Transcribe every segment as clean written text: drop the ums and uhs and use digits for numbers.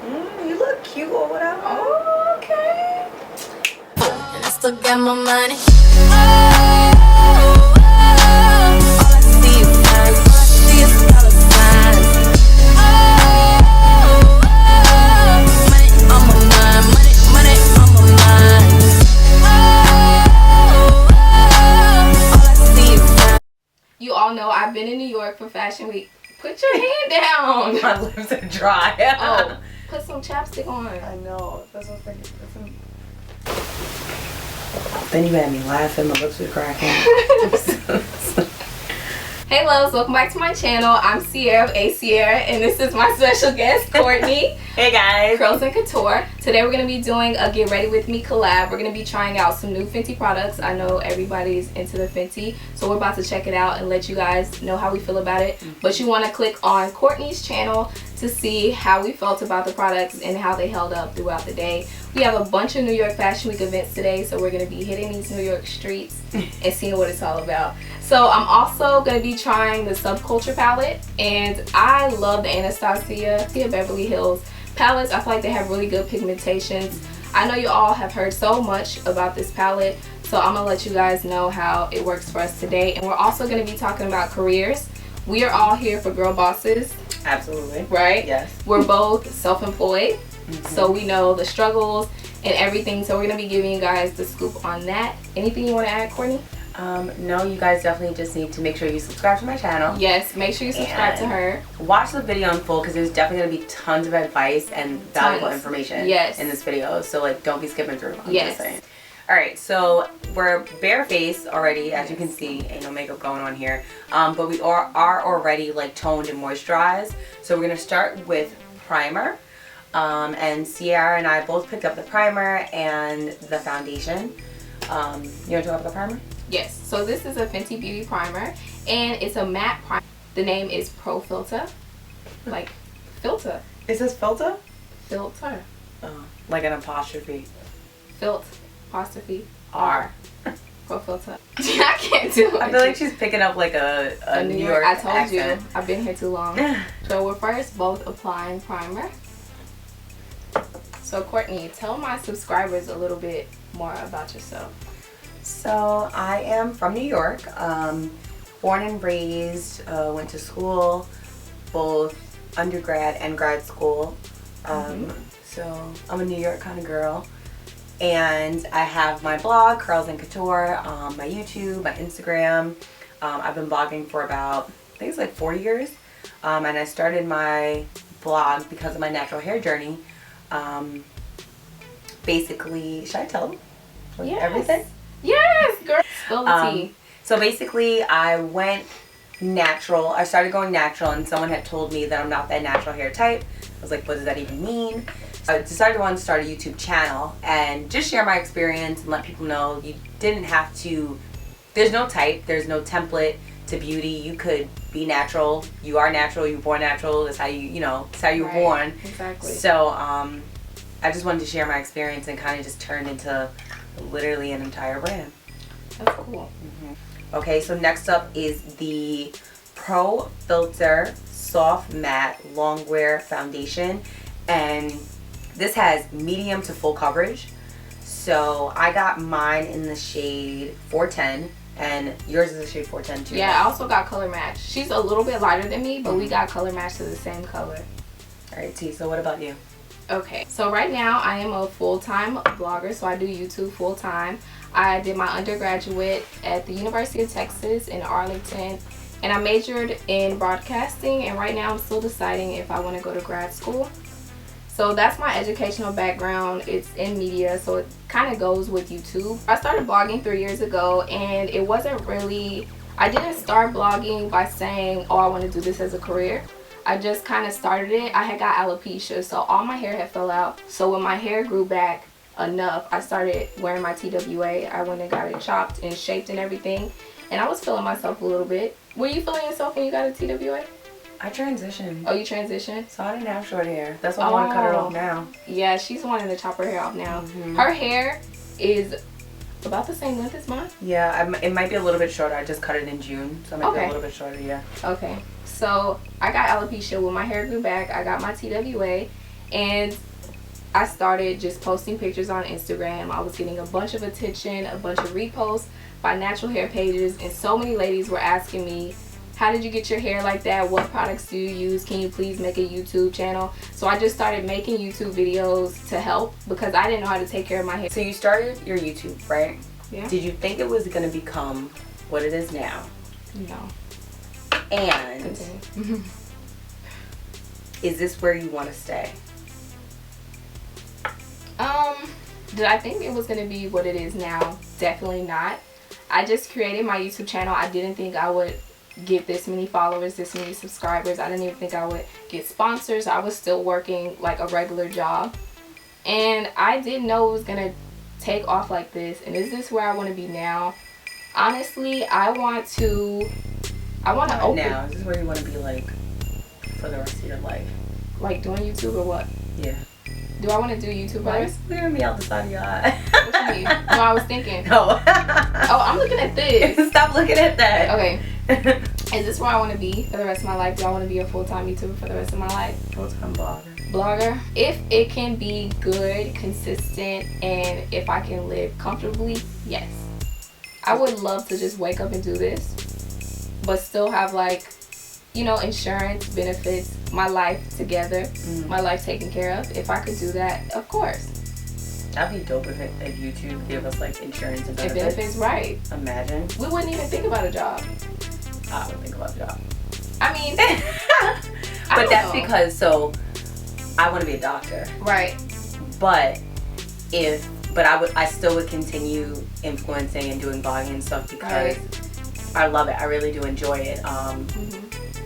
You look cute or whatever. Oh, okay. And I still got my money. All I see is signs. All I see is dollar signs. Money on my mind. Money on my mind. All I see is signs. You all know I've been in New York for Fashion Week. Put your hand down. My lips are dry. Oh, put some chapstick on. I know. That's what I'm thinking. Then you had me laughing. My lips were cracking. Hey loves, welcome back to my channel. I'm Ciara of Ciara, and this is my special guest, Courtney. Hey guys. Curls and Couture. Today we're going to be doing a Get Ready With Me collab. We're going to be trying out some new Fenty products. I know everybody's into the Fenty, so we're about to check it out and let you guys know how we feel about it. But you want to click on Courtney's channel to see how we felt about the products and how they held up throughout the day. We have a bunch of New York Fashion Week events today, so we're going to be hitting these New York streets and seeing what it's all about. So I'm also going to be trying the Subculture palette, and I love the Anastasia Beverly Hills palettes. I feel like they have really good pigmentations. I know you all have heard so much about this palette, so I'm going to let you guys know how it works for us today. And we're also going to be talking about careers. We are all here for girl bosses. Absolutely. Right? Yes. We're both self-employed, so we know the struggles and everything. So we're going to be giving you guys the scoop on that. Anything you want to add, Courtney? No, you guys definitely just need to make sure you subscribe to my channel. Yes, make sure you subscribe to her. Watch the video in full because there's definitely going to be tons of advice and valuable information in this video. So like, don't be skipping through. I'm just saying. Alright, so we're barefaced already, as you can see. Ain't no makeup going on here. But we are already like toned and moisturized. So we're going to start with primer. And Ciara and I both picked up the primer and the foundation. You want to talk about the primer? Yes, so this is a Fenty Beauty primer, and it's a matte primer. The name is Pro Filter. Like, filter. Is this filter? Filter. Oh, like an apostrophe. Filt, apostrophe, R. Pro Filter. I can't do it. I feel like she's picking up like a New York I told accent. you, I've been here too long. So we're first both applying primer. So Courtney, tell my subscribers a little bit more about yourself. So I am from New York, born and raised, went to school, both undergrad and grad school. So I'm a New York kind of girl. And I have my blog, Curls and Couture, my YouTube, my Instagram. I've been blogging for about, I think it's like 4 years. And I started my blog because of my natural hair journey. Basically, should I tell them everything? Yes, girl. Spill the tea. So basically, I went natural. I started going natural, and someone had told me that I'm not that natural hair type. I was like, what does that even mean? So I decided I wanted to start a YouTube channel and just share my experience and let people know you didn't have to, there's no type, there's no template to beauty. You could be natural. You are natural. You're born natural. That's how you know, it's how you were born. Exactly. So I just wanted to share my experience and kind of just turn into literally an entire brand. That's cool. Okay, so next up is the Pro Filter Soft Matte Longwear Foundation, and this has medium to full coverage. So I got mine in the shade 410, and yours is the shade 410 too. Yeah, I also got color match. She's a little bit lighter than me, but we got color match to the same color. Alright, T, so what about you? Okay, so right now I am a full-time blogger, so I do YouTube full-time. I did my undergraduate at the University of Texas in Arlington, and I majored in broadcasting, and right now I'm still deciding if I want to go to grad school. So that's my educational background. It's in media, so it kind of goes with YouTube. I started blogging 3 years ago, and it wasn't really, I didn't start blogging by saying, oh, I want to do this as a career. I just kind of started it. I had got alopecia, so all my hair had fell out. So when my hair grew back enough, I started wearing my TWA. I went and got it chopped and shaped and everything, and I was feeling myself a little bit. Were you feeling yourself when you got a TWA? I transitioned. Oh, you transitioned? So I didn't have short hair. That's why I want to cut it off now. Yeah, she's wanting to chop her hair off now. Her hair is about the same length as mine. Yeah, it might be a little bit shorter. I just cut it in June, so it might be a little bit shorter, yeah. Okay, so I got alopecia. When my hair grew back, I got my TWA, And I started just posting pictures on Instagram. I was getting a bunch of attention, a bunch of reposts by natural hair pages, and so many ladies were asking me, how did you get your hair like that? What products do you use? Can you please make a YouTube channel? So I just started making YouTube videos to help because I didn't know how to take care of my hair. So you started your YouTube, right? Yeah. Did you think it was going to become what it is now? No. And Continue. is this where you want to stay? Did I think it was going to be what it is now? Definitely not. I just created my YouTube channel. I didn't think I would get this many followers, this many subscribers. I didn't even think I would get sponsors. I was still working like a regular job. And I didn't know it was going to take off like this. And is this where I want to be now? Honestly, I want to open. Now, is this where you want to be like for the rest of your life? Like doing YouTube or what? Yeah. Do I want to do YouTube first? We're going to be out the side of your eye. What you mean? No, I was thinking. No. Oh, I'm looking at this. Stop looking at that. Okay. Is this where I want to be for the rest of my life? Do I want to be a full-time YouTuber for the rest of my life? Full-time blogger. Blogger. If it can be good, consistent, and if I can live comfortably, yes. I would love to just wake up and do this, but still have like, you know, insurance, benefits, my life together, my life taken care of. If I could do that, of course. That'd be dope if YouTube gave us like insurance and benefits. Benefits, right. Imagine. We wouldn't even think about a job. I would think about a job. I mean, but that's because, so I want to be a doctor. Right. But I still would continue influencing and doing blogging and stuff because I love it. I really do enjoy it.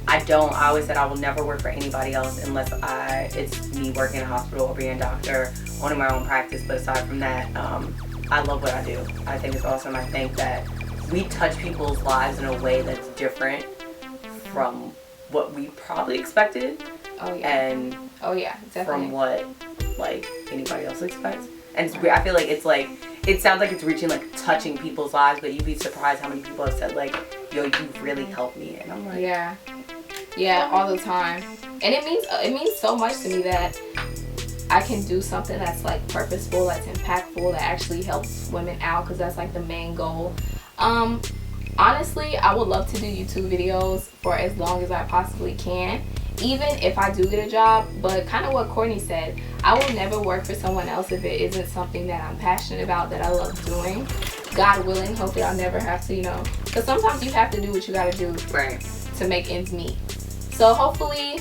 I always said I will never work for anybody else unless it's me working in a hospital or being a doctor, owning my own practice. But aside from that, I love what I do. I think it's awesome. I think that we touch people's lives in a way that's different from what we probably expected. Oh yeah. And definitely. from what like anybody else expects. And I feel like it's like, it sounds like it's reaching like touching people's lives, but you'd be surprised how many people have said like, yo, you've really helped me. And I'm like, yeah, all the time. And it means so much to me that I can do something that's like purposeful, that's impactful, that actually helps women out, because that's like the main goal. Honestly, I would love to do YouTube videos for as long as I possibly can, even if I do get a job. But kind of what Courtney said, I will never work for someone else if it isn't something that I'm passionate about, that I love doing. God willing, hopefully I'll never have to, because sometimes you have to do what you gotta do to make ends meet. So hopefully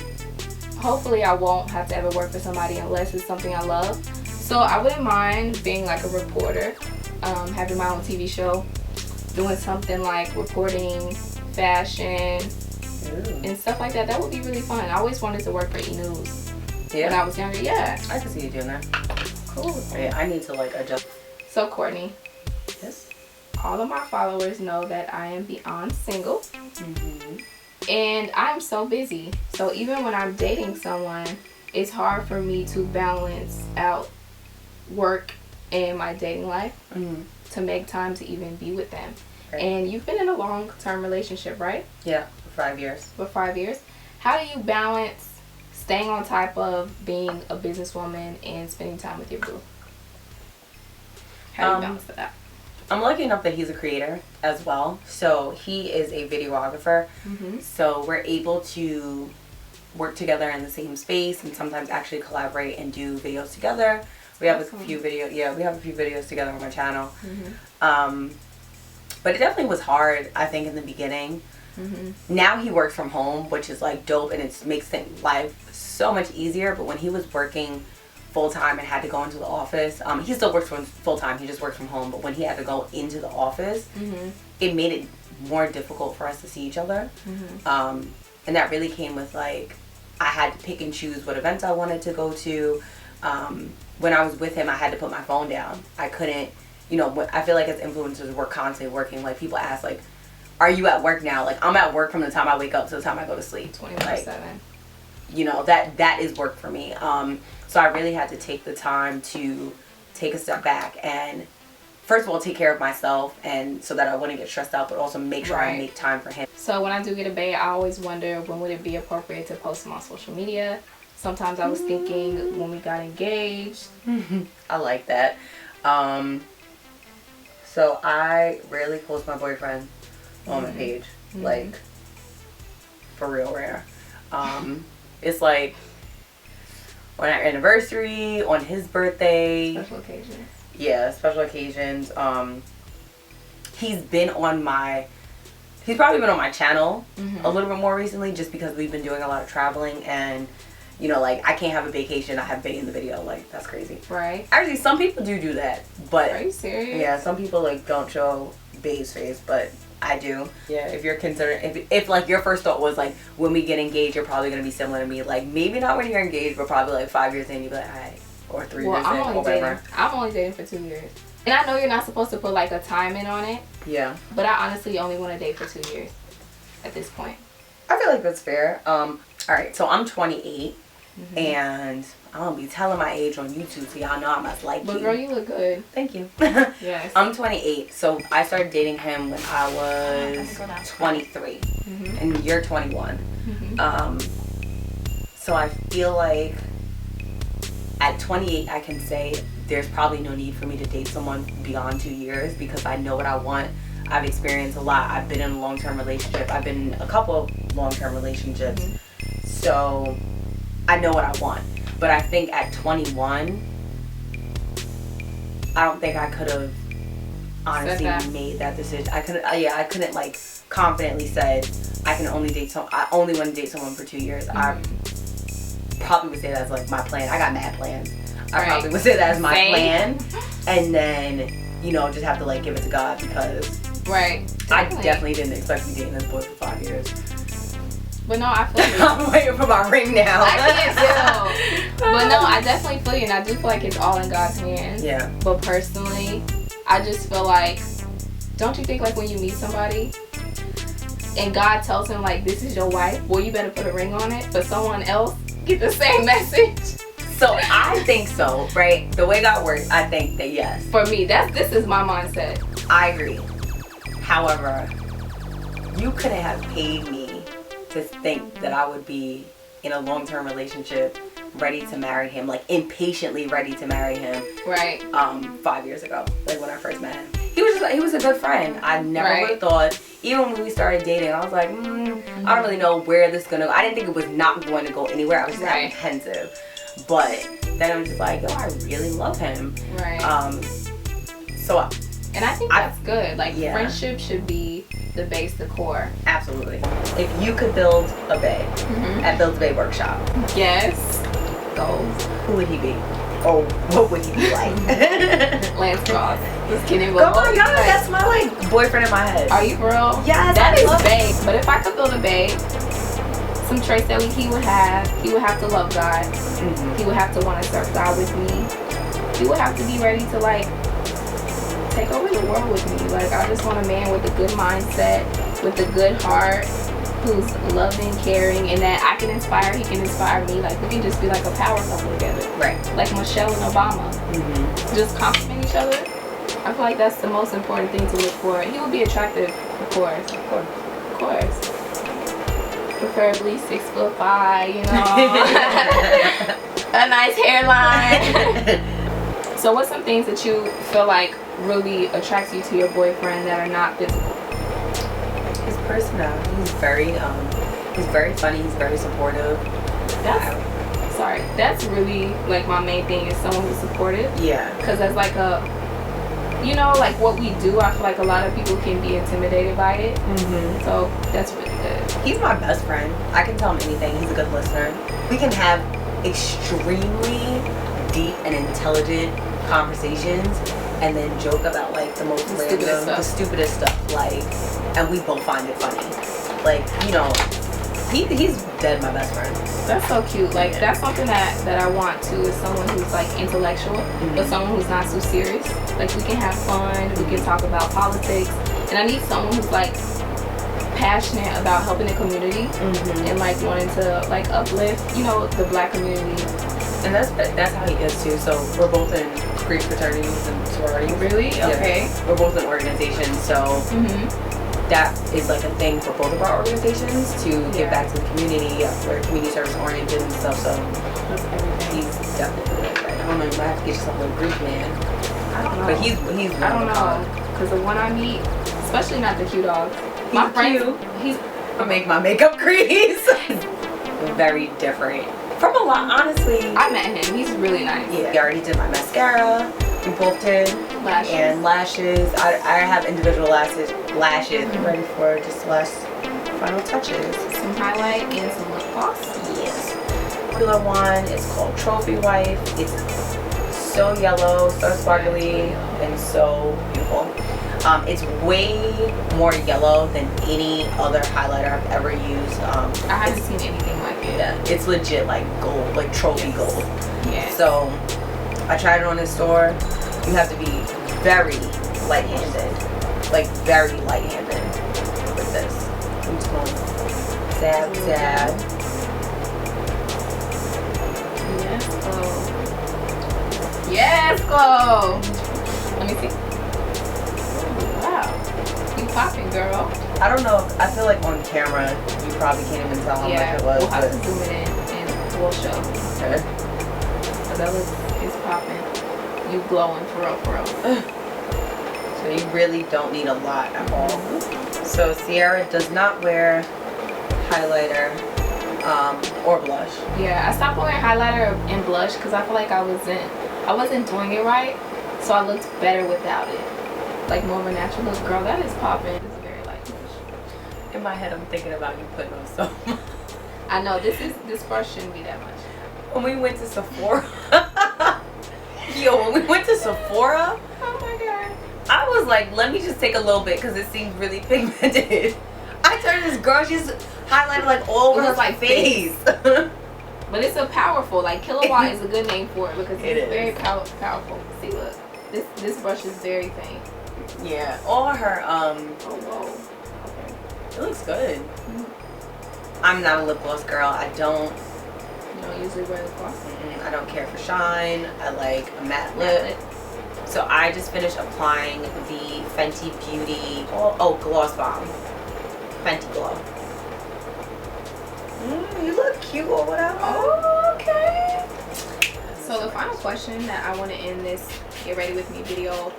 I won't have to ever work for somebody unless it's something I love. So I wouldn't mind being like a reporter, having my own TV show, doing something like reporting fashion and stuff like that. That would be really fun. I always wanted to work for E-News when I was younger. Yeah. I can see you doing that. Cool. Yeah, I need to like adjust. So Courtney. Yes. All of my followers know that I am beyond single. And I'm so busy. So even when I'm dating someone, it's hard for me to balance out work and my dating life to make time to even be with them. And you've been in a long-term relationship, right? Yeah, for 5 years. For 5 years. How do you balance staying on top of being a businesswoman and spending time with your boo? How do you balance that? I'm lucky enough that he's a creator as well. So he is a videographer. So we're able to work together in the same space and sometimes actually collaborate and do videos together. We have a few videos together on my channel. But it definitely was hard, I think, in the beginning. Now he works from home, which is like dope, and it makes life so much easier. But when he was working full-time and had to go into the office, he still works full-time, he just works from home, but when he had to go into the office, it made it more difficult for us to see each other. And that really came with like, I had to pick and choose what events I wanted to go to. When I was with him, I had to put my phone down. I couldn't, I feel like as influencers, we're constantly working. Like, people ask, like, are you at work now? Like, I'm at work from the time I wake up to the time I go to sleep. 24/7. That is work for me. So I really had to take the time to take a step back and, first of all, take care of myself, and so that I wouldn't get stressed out, but also make sure I make time for him. So when I do get a bae, I always wonder, when would it be appropriate to post him on social media? Sometimes I was thinking when we got engaged. I like that. So I rarely post my boyfriend on my page. Like, for real rare. It's like on our anniversary, on his birthday. Special occasions. Yeah, special occasions. He's probably been on my channel a little bit more recently, just because we've been doing a lot of traveling, and you know, like, I can't have a vacation, I have Bae in the video. Like, that's crazy. Right. Actually, some people do that, but Are you serious? yeah, some people like don't show Bae's face, but I do. Yeah, if you're considering, if like your first thought was like, when we get engaged, you're probably gonna be similar to me. Like, maybe not when you're engaged, but probably like 5 years in, you'd be like, alright, or 3 years in, or whatever. I'm only dating for 2 years, and I know you're not supposed to put like a timing on it. Yeah. But I honestly only want to date for 2 years at this point. I feel like that's fair. All right, so I'm 28, and I don't be telling my age on YouTube, so y'all know I must like But you. girl, you look good. Thank you. Yes. I'm 28, so I started dating him when I was 23, and you're 21. So I feel like at 28, I can say there's probably no need for me to date someone beyond 2 years, because I know what I want. I've experienced a lot. I've been in a long-term relationship. I've been in a couple of long-term relationships. So I know what I want. But I think at 21, I don't think I could have honestly made that decision. I couldn't like confidently said I only want to date someone for 2 years. I probably would say that's like my plan. I got mad plans. I probably would say that as my plan, and then, you know, just have to like give it to God, because I definitely didn't expect to be dating this boy for 5 years. But no, I feel you. I'm waiting for my ring now. I can't tell. But no, I definitely feel you, and I do feel like it's all in God's hands. Yeah. But personally, I just feel like, don't you think like when you meet somebody and God tells him like, this is your wife, well, you better put a ring on it, but someone else get the same message? So I think so, right? The way God works, I think that yes. For me, this is my mindset. I agree. However, you couldn't have paid me to think that I would be in a long-term relationship, ready to marry him, like impatiently ready to marry him. Right. 5 years ago, like when I first met him. He was a good friend. I never would have thought. Even when we started dating, I was like, I don't really know where this is gonna go. I didn't think it was not going to go anywhere. I was just apprehensive. But then I'm just like, yo, I really love him. Right. And I think that's good. Like, friendship should be the base, the core. Absolutely. If you could build a bae at Build a Bae Workshop. Yes. Goals. Who would he be? Or what would he be like? Lance Cross. Just kidding. Oh my god, that's my like boyfriend in my head. Are you for real? Yes. That is bae. But if I could build a bae, some traits that he would have to love God. He would have to want to serve God with me. He would have to be ready to like take over the world with me. Like, I just want a man with a good mindset, with a good heart, who's loving, caring, and that I can inspire, he can inspire me. Like, we can just be like a power couple together. Right. Like Michelle and Obama. Just compliment each other. I feel like that's the most important thing to look for. He would be attractive, of course. Of course. Preferably 6'5", you know. A nice hairline. So what's some things that you feel like really attracts you to your boyfriend that are not physical? His personality. He's very funny. He's very supportive. That's really like my main thing, is someone who's supportive. Yeah. Because that's like you know, like what we do, I feel like a lot of people can be intimidated by it. So that's really good. He's my best friend. I can tell him anything. He's a good listener. We can have extremely deep and intelligent conversations, and then joke about like the most random, the stupidest stuff. Like, and we both find it funny. Like, you know, he's dead my best friend. That's so cute. Like, that's something that I want too, is someone who's like intellectual, but someone who's not so serious. Like, we can have fun, we can talk about politics, and I need someone who's like passionate about helping the community and like wanting to like uplift, you know, the Black community. And that's how he is too. So we're both in Greek fraternities and sororities. Really? Okay. Yeah. We're both in organizations, so that is like a thing for both of our organizations to give back to the community. We're community service oriented and stuff. So definitely like that. I don't know, you might have to get yourself a little Greek man. I don't know. But he's I don't know. Because the one I meet, especially not the cute dog. My friend, he's I make my makeup crease. Very different. From a lot, honestly. I met him. He's really nice. Yeah. I already did my mascara. We both did. Lashes. And lashes. I have individual lashes. Ready for just last final touches. Some highlight and some lip gloss. Yes. Popular one is called Trophy Wife. It's so yellow, so sparkly, and so beautiful. It's way more yellow than any other highlighter I've ever used. I haven't seen anything like it. Yeah, it's legit like gold, like trophy gold. Yeah. So I tried it on in store. You have to be very light-handed, like very light-handed with this. I'm just going dab, dab. Yes, go. Let me see. Wow, you popping, girl. I don't know. I feel like on camera you probably can't even tell how much it was. We'll have to zoom it in and we'll show. Okay. So that looks is popping. You glowing for real, for real. So you really don't need a lot at all. So Ciara does not wear highlighter or blush. Yeah, I stopped wearing highlighter and blush because I feel like I wasn't doing it right, so I looked better without it. Like more of a natural look. Girl, that is popping. It's very light blush. In my head, I'm thinking about you putting on so much. I know this brush shouldn't be that much. When we went to Sephora, when we went to Sephora, Oh my god. I was like, let me just take a little bit because it seems really pigmented. I turned this girl, she's highlighted like all over her like face. But it's a powerful, like Kilowatt is a good name for it because It it's is. very powerful. See, look, this brush is very faint. Yeah, all her Oh whoa. Okay. it looks good. I'm not a lip gloss girl. I don't You don't usually wear lip gloss. I don't care for shine. I like a matte lip. So I just finished applying the Fenty Beauty Gloss Bomb. Fenty Glow. You look cute or whatever. Oh, okay. So the final question that I want to end this Get Ready With Me video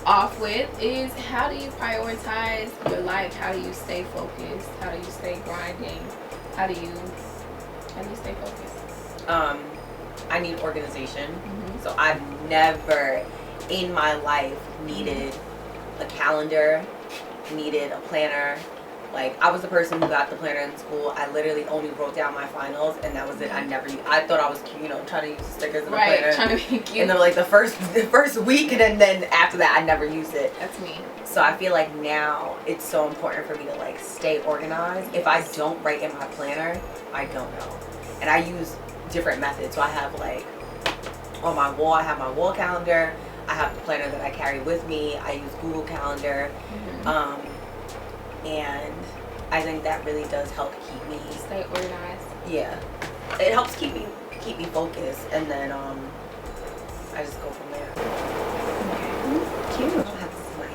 off with is, how do you prioritize your life? How do you stay focused? How do you stay grinding? How do you stay focused? I need organization. So I've never in my life needed a calendar, needed a planner. Like, I was the person who got the planner in school. I literally only wrote down my finals, and that was it. I thought I was cute, you know, trying to use the stickers in the planner. Trying to be cute. And then like the first week, and then after that, I never used it. That's me. So I feel like now it's so important for me to like stay organized. If I don't write in my planner, I don't know. And I use different methods. So I have like on my wall, I have my wall calendar. I have the planner that I carry with me. I use Google Calendar. And I think that really does help keep me Stay organized. Yeah, it helps keep me focused, and then I just go from there. Cute. I don't have this in my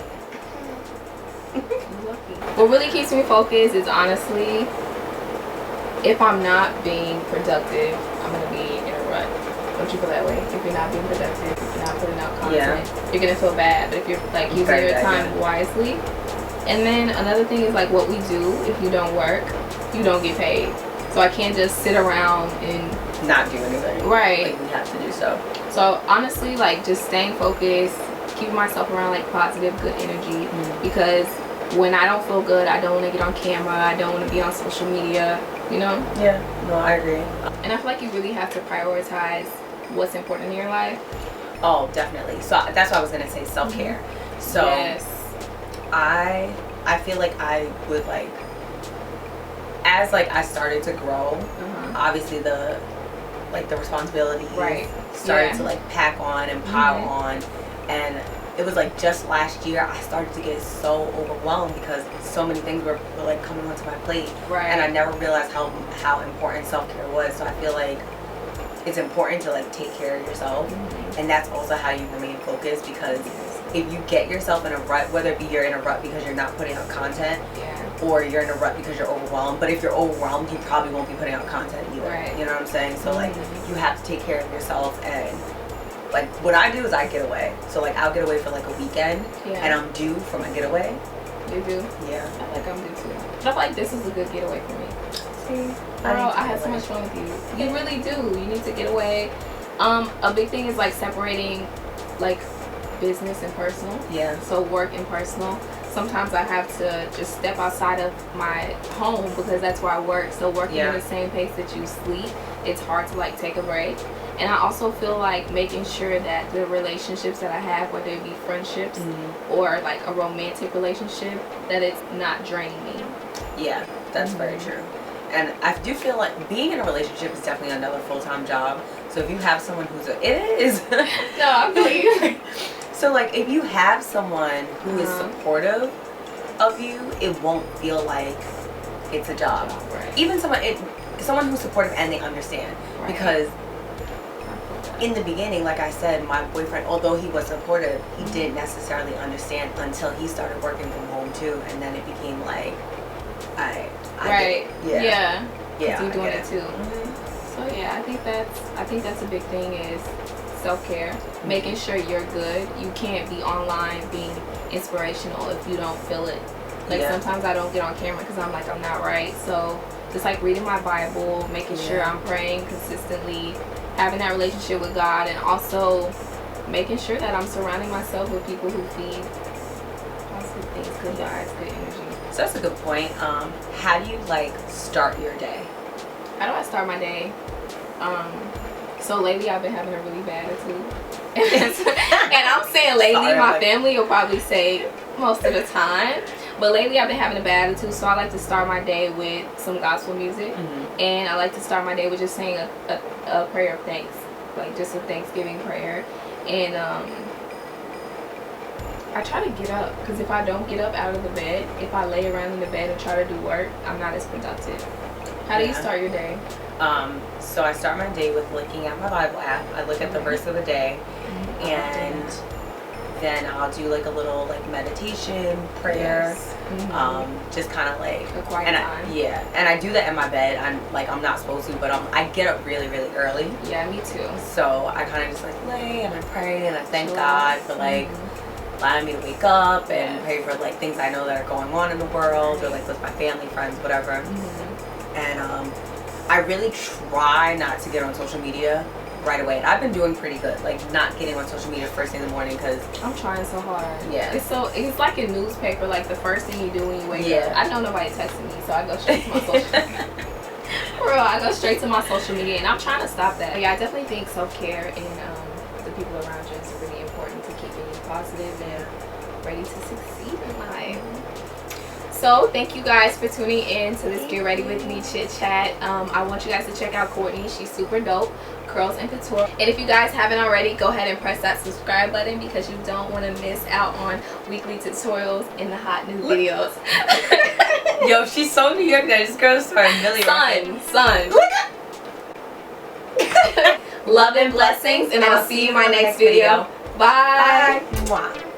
hand. Lucky. What really keeps me focused is honestly, if I'm not being productive, I'm gonna be in a rut. Don't you feel that way? If you're not being productive, if you're not putting out content, you're gonna feel bad. But if you're like using your time wisely. And then another thing is like what we do, if you don't work, you don't get paid. So I can't just sit around and not do anything. Right. Like we have to do so. So honestly, like just staying focused, keeping myself around like positive, good energy. Because when I don't feel good, I don't want to get on camera. I don't want to be on social media, you know? Yeah, no, I agree. And I feel like you really have to prioritize what's important in your life. Oh, definitely. So that's what I was going to say, self-care. So yes. I feel like I would like, as like I started to grow, obviously the responsibilities started to like pack on and pile on, and it was like just last year I started to get so overwhelmed because so many things were like coming onto my plate, and I never realized how important self-care was. So I feel like it's important to like take care of yourself, and that's also how you remain focused, because if you get yourself in a rut, whether it be you're in a rut because you're not putting out content, or you're in a rut because you're overwhelmed. But if you're overwhelmed, you probably won't be putting out content either. Right. You know what I'm saying? So like you have to take care of yourself, and like what I do is I get away. So like I'll get away for like a weekend, and I'm due for my getaway. You do? Yeah. I feel like I'm due too. But I feel like this is a good getaway for me. See, Girl, I had so much fun with you. You really do. You need to get away. A big thing is like separating like business and personal. Yeah. So work and personal. Sometimes I have to just step outside of my home because that's where I work. So working in the same pace that you sleep, it's hard to like take a break. And I also feel like making sure that the relationships that I have, whether it be friendships or like a romantic relationship, that it's not draining me. Yeah, that's very true. And I do feel like being in a relationship is definitely another full-time job. So if you have someone it is. No, I feel you. So like if you have someone who is supportive of you, it won't feel like it's a job. Right. Even someone who's supportive and they understand. Right. Because in the beginning, like I said, my boyfriend, although he was supportive, he didn't necessarily understand until he started working from home too, and then it became like, I right. Yeah. Yeah. You're doing it too. So yeah, I think that's a big thing is self-care, making sure you're good. You can't be online being inspirational if you don't feel it. Like sometimes I don't get on camera because I'm like I'm not right. So just like reading my Bible, making sure I'm praying consistently, having that relationship with God, and also making sure that I'm surrounding myself with people who feed positive things, good vibes, good energy. So that's a good point. How do you like start your day? How do I start my day? So lately I've been having a really bad attitude. And I'm saying lately, my family will probably say most of the time. But lately I've been having a bad attitude, so I like to start my day with some gospel music. And I like to start my day with just saying a prayer of thanks. Like just a Thanksgiving prayer. And I try to get up, because if I don't get up out of the bed, if I lay around in the bed and try to do work, I'm not as productive. How do you start your day? So I start my day with looking at my Bible app. I look at the verse of the day, and then I'll do like a little like meditation prayer. Just kind of like a quiet time. And I do that in my bed. I'm not supposed to, but I get up really early. Yeah, me too. So I kind of just like lay and I pray and I thank God for like allowing me to wake up and pray for like things I know that are going on in the world, or like with my family, friends, whatever. And I really try not to get on social media right away, and I've been doing pretty good, like not getting on social media first thing in the morning, because I'm trying so hard. Yeah, it's like a newspaper, like the first thing you do when you wake up. I know nobody texting me, so I go straight to my social media. Bro, I go straight to my social media, and I'm trying to stop that. Yeah, I definitely think self-care and the people around you is really important to keeping you positive and ready to succeed in life. So thank you guys for tuning in to this Get Ready With Me Chit Chat. I want you guys to check out Courtney. She's super dope. Curls and Couture. And if you guys haven't already, go ahead and press that subscribe button, because you don't want to miss out on weekly tutorials and the hot new videos. Yo, she's so New York that this girl started million. Son. Love and blessings, and I'll see you in my next video. Bye. Bye.